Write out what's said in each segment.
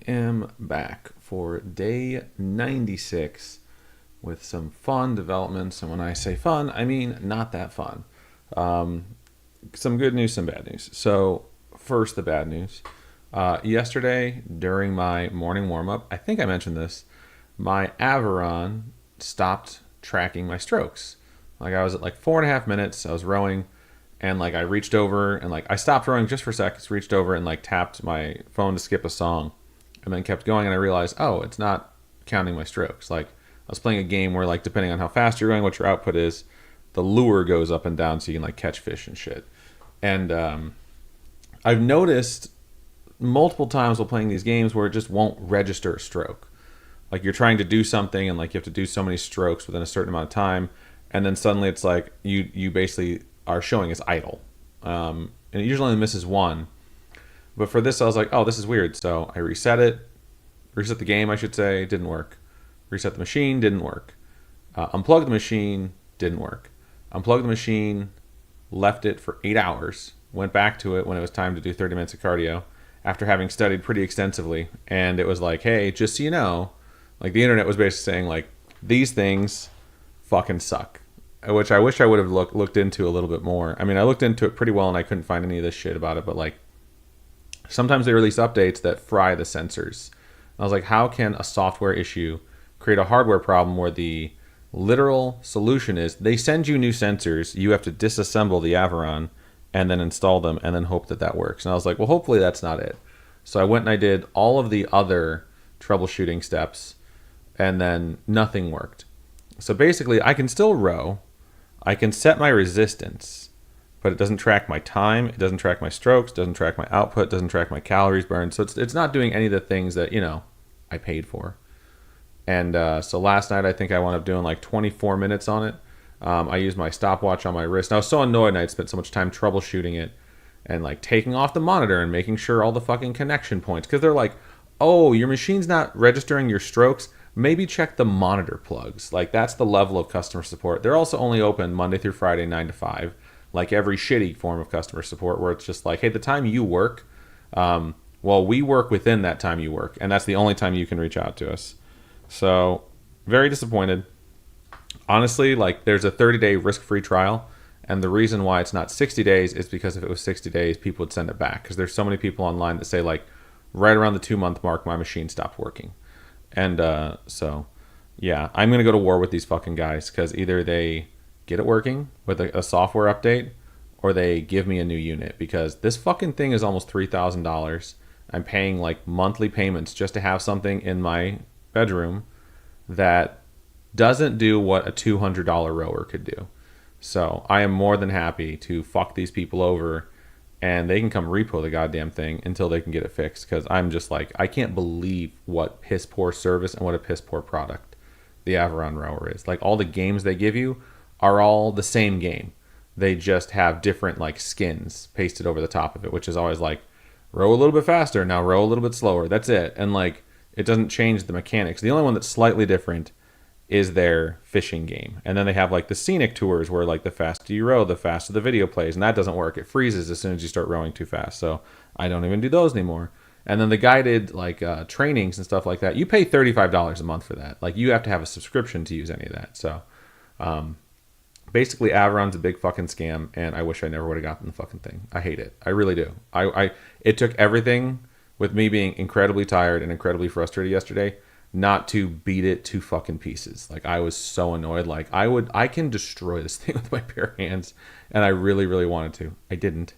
am back for day 96 with some fun developments. And when I say fun, I mean not that fun. Um, some good news, some bad news. So, first, the bad news. Yesterday, during my morning warm up, I think I mentioned this, my Aviron stopped tracking my strokes. Like, I was at like 4.5 minutes, I was rowing, and like I reached over and like I stopped rowing just for seconds, reached over and like tapped my phone to skip a song, and then kept going. And I realized, oh, it's not counting my strokes. Like, I was playing a game where, like, depending on how fast you're going, what your output is, the lure goes up and down so you can like catch fish and shit. And I've noticed multiple times while playing these games where it just won't register a stroke. Like, you're trying to do something and like you have to do so many strokes within a certain amount of time, and then suddenly it's like you basically are showing as idle. And it usually only misses one. But for this, I was like, oh, this is weird. So I reset the game, I should say, didn't work. Reset the machine, didn't work. Unplugged the machine, didn't work. Unplugged the machine, left it for 8 hours, went back to it when it was time to do 30 minutes of cardio after having studied pretty extensively. And it was like, hey, just so you know, like, the internet was basically saying, like, these things fucking suck. Which I wish I would have looked into a little bit more. I mean, I looked into it pretty well and I couldn't find any of this shit about it, but like, sometimes they release updates that fry the sensors. I was like, how can a software issue create a hardware problem where the literal solution is they send you new sensors, you have to disassemble the Aviron and then install them and then hope that that works. And I was like, well, hopefully that's not it. So I went and I did all of the other troubleshooting steps and then nothing worked. So basically, I can still row. I can set my resistance, but it doesn't track my time. It doesn't track my strokes. Doesn't track my output. Doesn't track my calories burned. So it's not doing any of the things that, you know, I paid for. And so last night, I think I wound up doing like 24 minutes on it. I used my stopwatch on my wrist. And I was so annoyed, and I'd spent so much time troubleshooting it and like taking off the monitor and making sure all the fucking connection points, because they're like, oh, your machine's not registering your strokes. Maybe check the monitor plugs. Like, that's the level of customer support. They're also only open Monday through Friday, 9 to 5, like every shitty form of customer support, where it's just like, hey, the time you work, well, we work within that time you work, and that's the only time you can reach out to us. So, very disappointed. Honestly, like, there's a 30-day risk-free trial, and the reason why it's not 60 days is because if it was 60 days, people would send it back, because there's so many people online that say, like, right around the 2-month mark, my machine stopped working. And so, yeah, I'm going to go to war with these fucking guys, because either they get it working with a software update or they give me a new unit, because this fucking thing is almost $3,000. I'm paying like monthly payments just to have something in my bedroom that doesn't do what a $200 rower could do. So I am more than happy to fuck these people over, and they can come repo the goddamn thing until they can get it fixed, because I'm just like, I can't believe what piss poor service and what a piss poor product the Aviron rower is. Like, all the games they give you are all the same game. They just have different like skins pasted over the top of it, which is always like, row a little bit faster, now row a little bit slower. That's it. And like, it doesn't change the mechanics. The only one that's slightly different is their fishing game. And then they have like the scenic tours where like the faster you row, the faster the video plays, and that doesn't work. It freezes as soon as you start rowing too fast. So I don't even do those anymore. And then the guided like trainings and stuff like that, you pay $35 a month for that. Like, you have to have a subscription to use any of that. So basically, Aviron's a big fucking scam, and I wish I never would have gotten the fucking thing. I hate it. I really do. It took everything, with me being incredibly tired and incredibly frustrated yesterday, not to beat it to fucking pieces. Like, I was so annoyed. Like, I can destroy this thing with my bare hands, and I really, really wanted to. I didn't.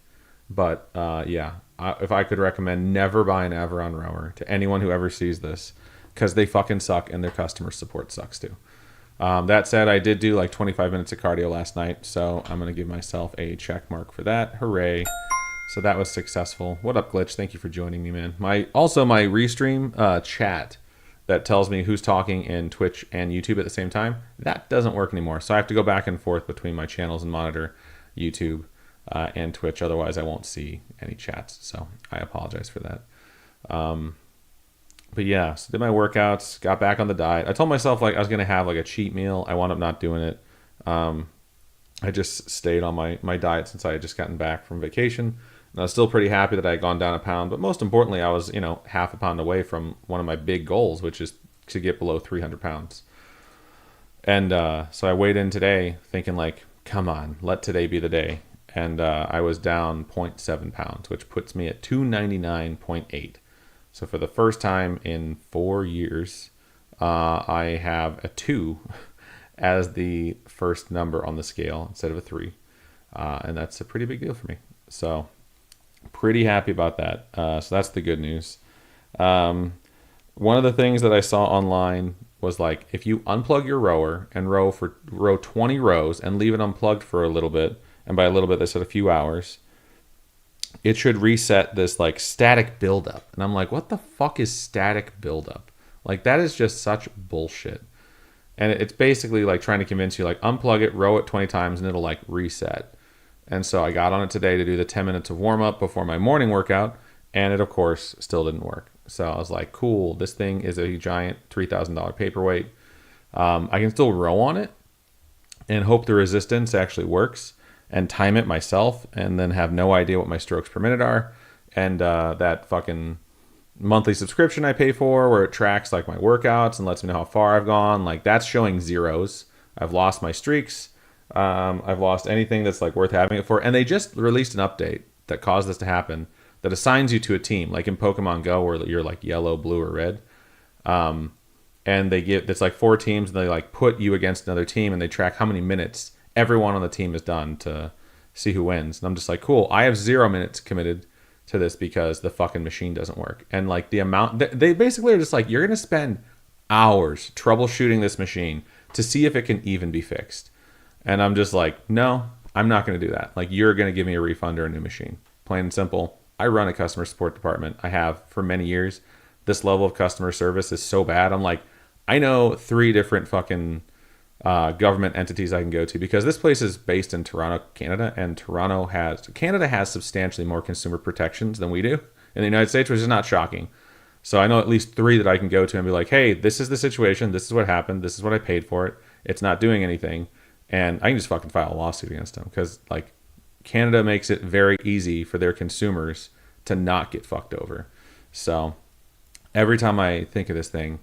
But, yeah, if I could recommend, never buy an Aviron rower to anyone who ever sees this, because they fucking suck, and their customer support sucks too. That said, I did do like 25 minutes of cardio last night, so I'm going to give myself a check mark for that. Hooray. So that was successful. What up, Glitch? Thank you for joining me, man. My restream chat that tells me who's talking in Twitch and YouTube at the same time, that doesn't work anymore. So I have to go back and forth between my channels and monitor YouTube and Twitch. Otherwise, I won't see any chats. So I apologize for that. But yeah, so did my workouts, got back on the diet. I told myself like I was going to have like a cheat meal. I wound up not doing it. I just stayed on my diet since I had just gotten back from vacation. And I was still pretty happy that I had gone down a pound, but most importantly, I was, half a pound away from one of my big goals, which is to get below 300 pounds. And so I weighed in today thinking like, come on, let today be the day. And I was down 0 0.7 pounds, which puts me at 299.8. So for the first time in 4 years, I have a 2 as the first number on the scale instead of a 3. And that's a pretty big deal for me. So pretty happy about that. So that's the good news. One of the things that I saw online was like, if you unplug your rower and row 20 rows and leave it unplugged for a little bit, and by a little bit they said a few hours, it should reset this like static buildup. And I'm like, what the fuck is static buildup? Like, that is just such bullshit. And it's basically like trying to convince you like, unplug it, row it 20 times, and it'll like reset. And so I got on it today to do the 10 minutes of warm up before my morning workout, and it of course still didn't work. So I was like, cool, this thing is a giant $3,000 paperweight. I can still row on it and hope the resistance actually works and time it myself, and then have no idea what my strokes per minute are. And that fucking monthly subscription I pay for, where it tracks like my workouts and lets me know how far I've gone, like that's showing zeros. I've lost my streaks. I've lost anything that's like worth having it for. And they just released an update that caused this to happen, that assigns you to a team, like in Pokemon Go, where you're like yellow, blue, or red. And it's like 4 teams, and they like put you against another team, and they track how many minutes everyone on the team has done to see who wins. And I'm just like, cool, I have 0 minutes committed to this because the fucking machine doesn't work. And like the amount, they basically are just like, you're going to spend hours troubleshooting this machine to see if it can even be fixed. And I'm just like, no, I'm not going to do that. Like, you're going to give me a refund or a new machine. Plain and simple. I run a customer support department. I have for many years. This level of customer service is so bad. I'm like, I know 3 different fucking government entities I can go to, because this place is based in Toronto, Canada, and Canada has substantially more consumer protections than we do in the United States, which is not shocking. So I know at least 3 that I can go to and be like, hey, this is the situation. This is what happened. This is what I paid for it. It's not doing anything. And I can just fucking file a lawsuit against them, because like Canada makes it very easy for their consumers to not get fucked over. So every time I think of this thing,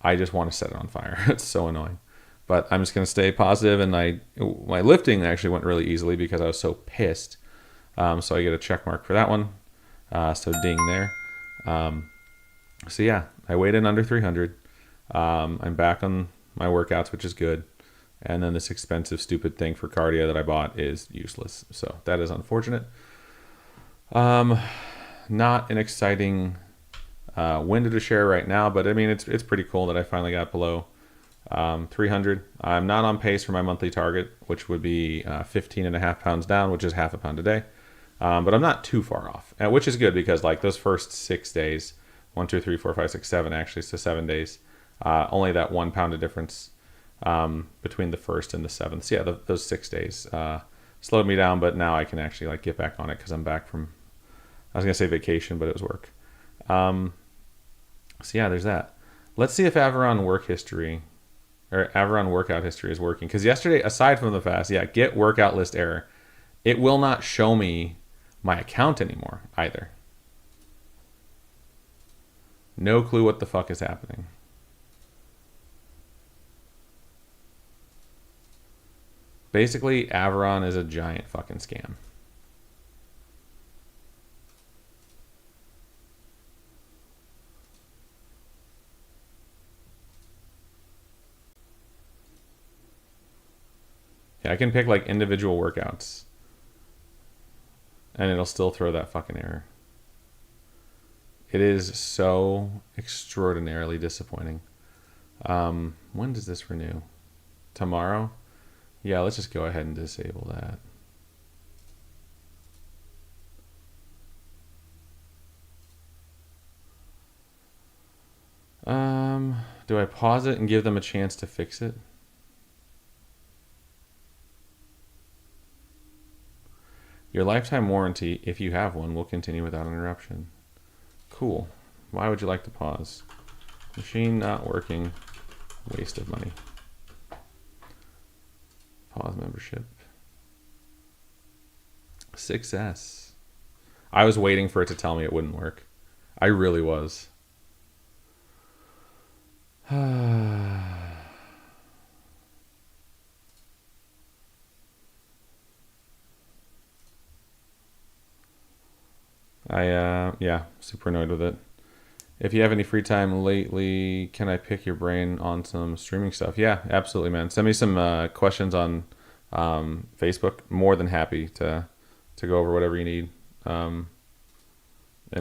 I just want to set it on fire. It's so annoying. But I'm just going to stay positive, and my lifting actually went really easily because I was so pissed. So I get a check mark for that one. So ding there. So yeah, I weighed in under 300. I'm back on my workouts, which is good. And then this expensive, stupid thing for cardio that I bought is useless. So that is unfortunate. Not an exciting window to share right now, but I mean, it's pretty cool that I finally got below 300. I'm not on pace for my monthly target, which would be 15.5 pounds down, which is half a pound a day. But I'm not too far off, which is good, because like those first 6 days, 1, 2, 3, 4, 5, 6, 7, actually, so 7 days, only that 1 pound of difference between the first and the 7th. So yeah, those 6 days slowed me down, but now I can actually like get back on it, because I'm back from, I was gonna say vacation, but it was work. So yeah, there's that. Let's see if Aviron workout history is working. Because yesterday, aside from the fast, get workout list error. It will not show me my account anymore either. No clue what the fuck is happening. Basically, Aviron is a giant fucking scam. Yeah, I can pick like individual workouts, and it'll still throw that fucking error. It is so extraordinarily disappointing. When does this renew? Tomorrow? Yeah, let's just go ahead and disable that. Do I pause it and give them a chance to fix it? Your lifetime warranty, if you have one, will continue without interruption. Cool. Why would you like to pause? Machine not working. Waste of money. Pause membership. Success. I was waiting for it to tell me it wouldn't work. I really was. Yeah, super annoyed with it. If you have any free time lately, can I pick your brain on some streaming stuff? Yeah, absolutely, man. Send me some questions on Facebook. More than happy to go over whatever you need. And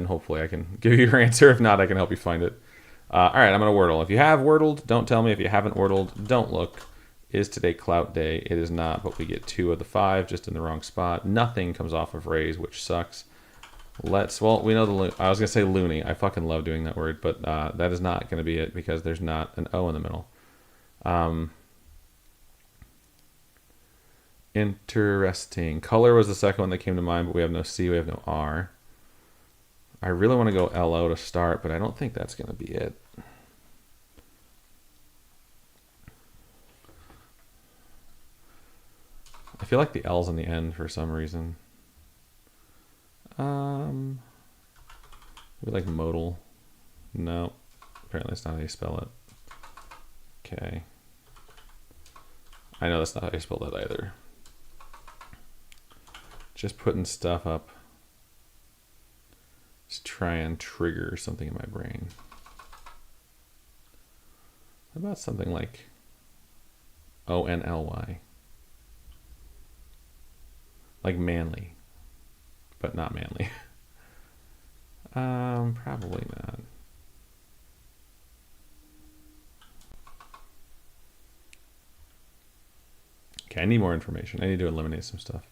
hopefully I can give you your answer. If not, I can help you find it. All right, I'm going to Wordle. If you have Wordled, don't tell me. If you haven't Wordled, don't look. Is today Clout Day? It is not, but we get 2 of the 5 just in the wrong spot. Nothing comes off of Rays, which sucks. Well, we know I was going to say loony. I fucking love doing that word, but that is not going to be it because there's not an O in the middle. Interesting. Color was the second one that came to mind, but we have no C, we have no R. I really want to go LO to start, but I don't think that's going to be it. I feel like the L's in the end for some reason. Maybe like modal. No, apparently that's not how you spell it. Okay. I know that's not how you spell that either. Just putting stuff up. Just try and trigger something in my brain. How about something like ONLY? Like manly, but not manly. Probably not. Okay, I need more information. I need to eliminate some stuff.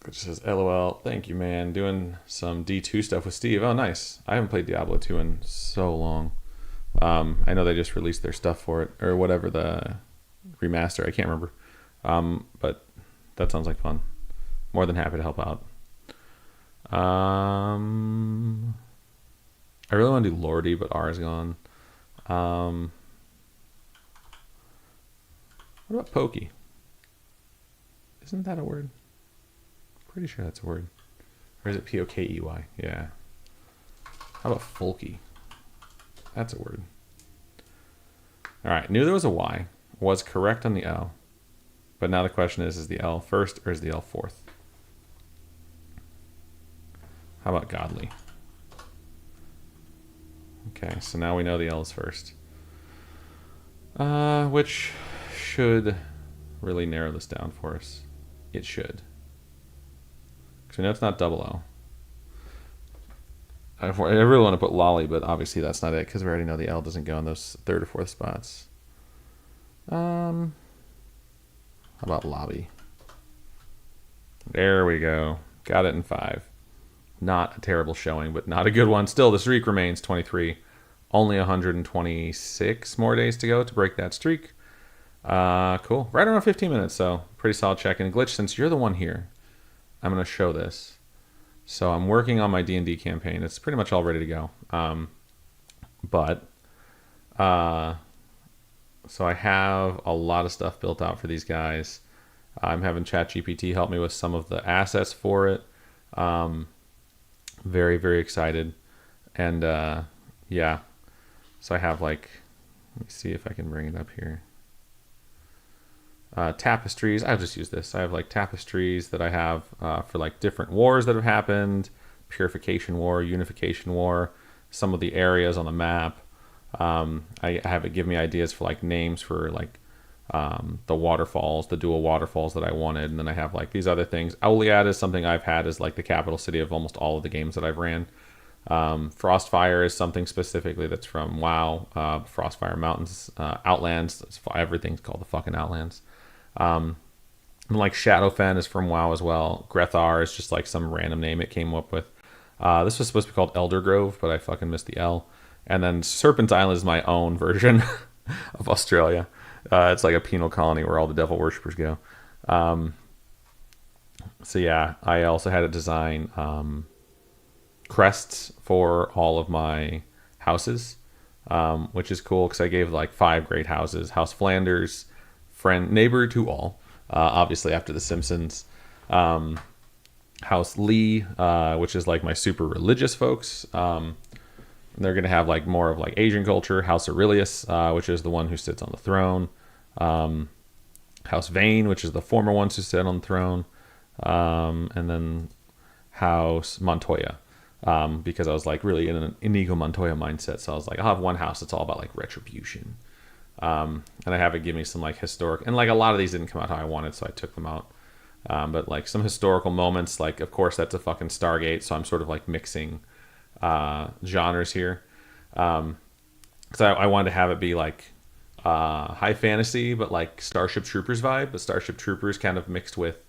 It just says LOL. Thank you, man. Doing some D2 stuff with Steve. Oh, nice. I haven't played Diablo 2 in so long. I know they just released their stuff for it, or whatever, the remaster. I can't remember. But that sounds like fun. More than happy to help out. I really want to do Lordy, but R is gone. What about Pokey? Isn't that a word? Pretty sure that's a word. Or is it P-O-K-E-Y? Yeah. How about Folky? That's a word. All right, knew there was a Y. Was correct on the L. But now the question is the L first or is the L fourth? How about godly? Okay, so now we know the L is first. Which should really narrow this down for us. It should. Because we know it's not double L. I really want to put lolly, but obviously that's not it because we already know the L doesn't go in those third or fourth spots. How about lobby? There we go. Got it in 5. Not a terrible showing, but not a good one. Still, the streak remains 23. Only 126 more days to go to break that streak. Cool. Right around 15 minutes, so pretty solid check. And Glitch, since you're the one here, I'm going to show this. So I'm working on my D&D campaign. It's pretty much all ready to go. So I have a lot of stuff built out for these guys. I'm having ChatGPT help me with some of the assets for it. Very, very excited. And yeah, so I have like, let me see if I can bring it up here. Tapestries. I'll just use this. I have like tapestries that I have for like different wars that have happened. Purification War, Unification War, some of the areas on the map. I have it give me ideas for like names for like the waterfalls, the dual waterfalls that I wanted. And then I have like these other things. Auliad is something I've had as like the capital city of almost all of the games that I've ran. Frostfire is something specifically that's from WoW. Frostfire Mountains, Outlands. Everything's called the fucking Outlands. Like Shadowfen is from WoW as well. Grethar is just like some random name it came up with. This was supposed to be called Elder Grove, but I fucking missed the L. And then Serpent's Island is my own version of Australia. It's like a penal colony where all the devil worshippers go. So yeah, I also had to design crests for all of my houses, which is cool because I gave like 5 great houses. House Flanders, friend, neighbor to all, obviously after The Simpsons. House Lee, which is like my super religious folks. They're going to have like more of like Asian culture. House Aurelius, which is the one who sits on the throne. House Vane, which is the former ones who sit on the throne. And then House Montoya, because I was like really in an Inigo Montoya mindset. So I was like, I'll have one house that's all about like retribution. And I have it give me some like historic, and like a lot of these didn't come out how I wanted, so I took them out. But like some historical moments, like of course that's a fucking Stargate, so I'm sort of like mixing genres here. Because I wanted to have it be like high fantasy, but like Starship Troopers vibe, but Starship Troopers kind of mixed with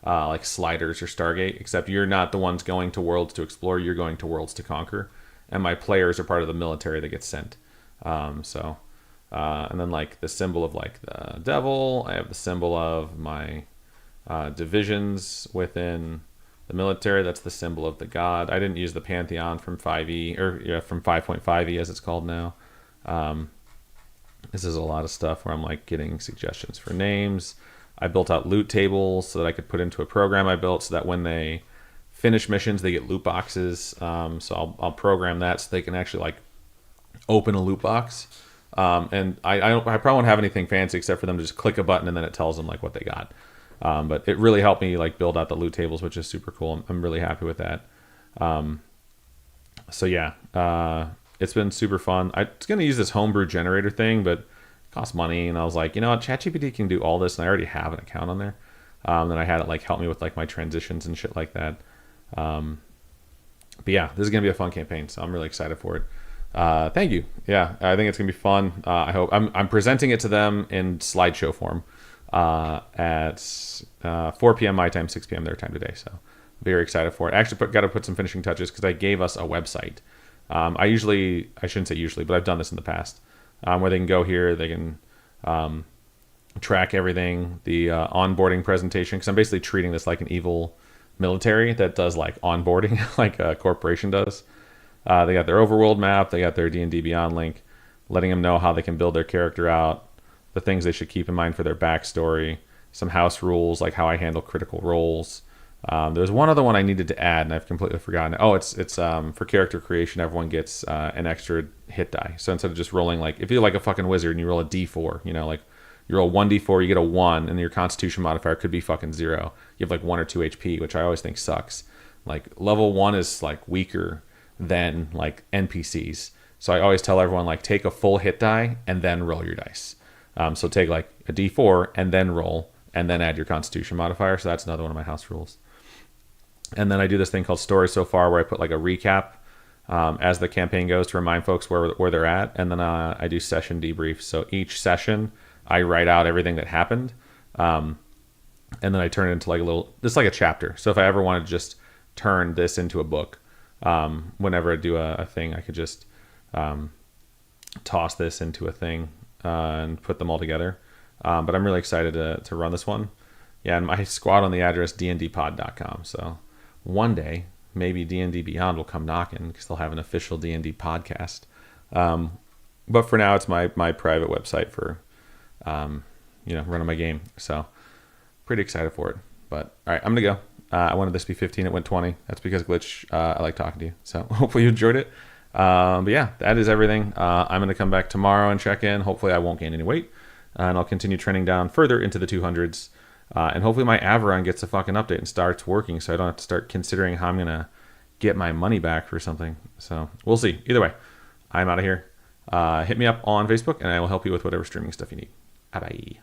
like Sliders or Stargate, except you're not the ones going to worlds to explore, you're going to worlds to conquer. And my players are part of the military that gets sent. And then like the symbol of like the devil, I have the symbol of my divisions within the military. That's the symbol of the god. I didn't use the Pantheon from 5e, or yeah, from 5.5e as it's called now. This is a lot of stuff where I'm like getting suggestions for names. I built out loot tables so that I could put into a program I built so that when they finish missions, they get loot boxes. So I'll program that so they can actually like open a loot box. And I probably won't have anything fancy except for them to just click a button and then it tells them like what they got. But it really helped me like build out the loot tables, which is super cool. I'm really happy with that. So yeah, it's been super fun. I was going to use this homebrew generator thing, but it costs money. And I was like, you know what, ChatGPT can do all this. And I already have an account on there. Then I had it like help me with like my transitions and shit like that. But yeah, this is going to be a fun campaign. So I'm really excited for it. Thank you. Yeah, I think it's gonna be fun. I hope I'm presenting it to them in slideshow form at 4 p.m. my time, 6 p.m. their time today. So very excited for it. I actually got to put some finishing touches because I gave us a website. I shouldn't say usually, but I've done this in the past where they can go here, they can track everything, the onboarding presentation, because I'm basically treating this like an evil military that does like onboarding like a corporation does. They got their overworld map. They got their D&D Beyond link, letting them know how they can build their character out, the things they should keep in mind for their backstory, some house rules, like how I handle critical roles. There's one other one I needed to add, and I've completely forgotten. Oh, it's for character creation, everyone gets an extra hit die. So instead of just rolling, like, if you're like a fucking wizard and you roll a d4, you know, like, you roll 1d4, you get a 1, and your constitution modifier could be fucking 0. You have like 1 or 2 HP, which I always think sucks. Like, level 1 is like weaker than like NPCs. So I always tell everyone like take a full hit die and then roll your dice. So take like a D4 and then roll and then add your constitution modifier. So that's another one of my house rules. And then I do this thing called story so far where I put like a recap as the campaign goes to remind folks where they're at. And then I do session debriefs. So each session I write out everything that happened. And then I turn it into like just like a chapter. So if I ever want to just turn this into a book, whenever I do a thing, I could just toss this into a thing and put them all together. But I'm really excited to run this one. Yeah, and my squad on the address dndpod.com. So one day, maybe D&D Beyond will come knocking because they'll have an official D&D podcast. But for now, it's my private website for running my game. So pretty excited for it. But all right, I'm gonna go. I wanted this to be 15. It went 20. That's because Glitch, I like talking to you. So hopefully you enjoyed it. But yeah, that is everything. I'm going to come back tomorrow and check in. Hopefully I won't gain any weight. And I'll continue trending down further into the 200s. And hopefully my Aviron gets a fucking update and starts working so I don't have to start considering how I'm going to get my money back for something. So we'll see. Either way, I'm out of here. Hit me up on Facebook and I will help you with whatever streaming stuff you need. Bye-bye.